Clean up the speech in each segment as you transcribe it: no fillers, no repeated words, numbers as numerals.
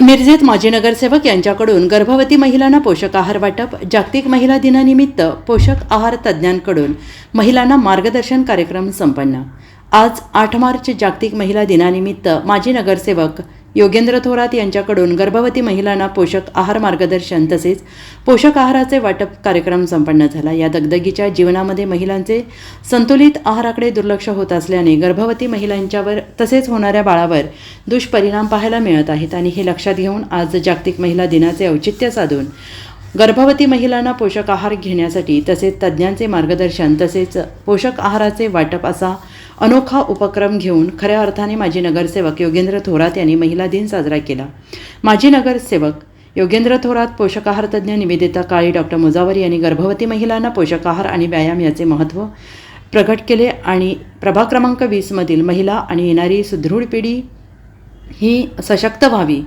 मिरजेत माजी नगरसेवक यांच्याकडून गर्भवती महिलांना पोषक आहार वाटप. जागतिक महिला दिनानिमित्त पोषक आहार तज्ज्ञांकडून महिलांना मार्गदर्शन कार्यक्रम संपन्न. आज 8 मार्च जागतिक महिला दिनानिमित्त माजी नगरसेवक योगेंद्र थोरात यांच्याकडून गर्भवती महिलांना पोषक आहार मार्गदर्शन तसेच पोषक आहाराचे वाटप कार्यक्रम संपन्न झाला. या दगदगीच्या जीवनामध्ये महिलांचे संतुलित आहाराकडे दुर्लक्ष होत असल्याने गर्भवती महिलांच्यावर तसेच होणाऱ्या बाळावर दुष्परिणाम पाहायला मिळत आहेत आणि हे लक्षात घेऊन आज जागतिक महिला दिनाचे औचित्य साधून गर्भवती महिलांना पोषक आहार घेण्यासाठी तसेच तज्ज्ञांचे मार्गदर्शन तसेच पोषक आहाराचे वाटप असा अनोखा उपक्रम घेऊन खऱ्या अर्थाने माजी नगरसेवक योगेंद्र थोरात यांनी महिला दिन साजरा केला. माजी नगरसेवक योगेंद्र थोरात, पोषक आहार तज्ज्ञ निवेदिता काळे, डॉक्टर मुजावर यांनी गर्भवती महिलांना पोषक आहार आणि व्यायाम याचे महत्त्व प्रकट केले आणि प्रभाग क्रमांक 20 मधील महिला आणि येणारी सुदृढ पिढी ही सशक्त व्हावी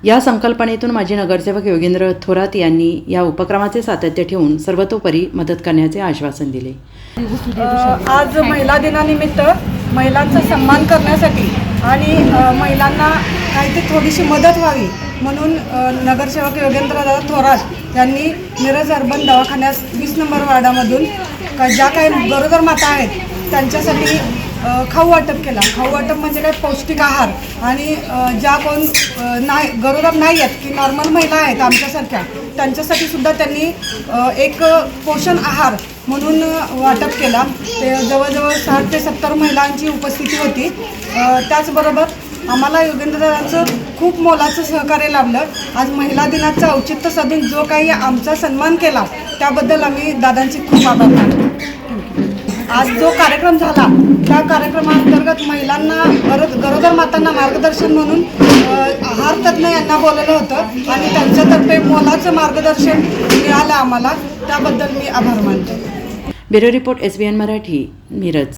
या संकल्पनेतून माजी नगरसेवक योगेंद्र थोरात यांनी या उपक्रमाचे सातत्य ठेवून सर्वतोपरी मदत करण्याचे आश्वासन दिले. आज महिला दिनानिमित्त महिलांचा सन्मान करण्यासाठी आणि महिलांना काहीतरी थोडीशी मदत व्हावी म्हणून नगरसेवक योगेंद्र थोरात यांनी मिरज अर्बन दवाखान्यास 20 नंबर वार्डामधून ज्या काही गरोदर माता आहेत त्यांच्यासाठी खाऊ वाटप केला. खाऊ वाटप म्हणजे काय, पौष्टिक आहार आणि ज्या कोण नाही गरोदर नाही आहेत की नॉर्मल महिला आहेत आमच्यासारख्या त्यांच्यासाठी सुद्धा त्यांनी एक पोषण आहार म्हणून वाटप केला. ते जवळजवळ 60 ते 70 महिलांची उपस्थिती होती. त्याचबरोबर आम्हाला योगेंद्रदादांचं खूप मोलाचं सहकार्य लाभलं. आज महिला दिनाचं औचित्य साधून जो काही आमचा सन्मान केला त्याबद्दल आम्ही दादांचे खूप आभार मानतो. आज जो कार्यक्रम झाला त्या कार्यक्रमाअंतर्गत महिलांना गरोदर मातांना मार्गदर्शन म्हणून आहार तज्ज्ञ यांना बोलवलं होतं आणि त्यांच्यातर्फे मोलाचं मार्गदर्शन मिळालं आम्हाला. त्याबद्दल मी आभार मानतो. Bureau report SBN Marathi, Miraj.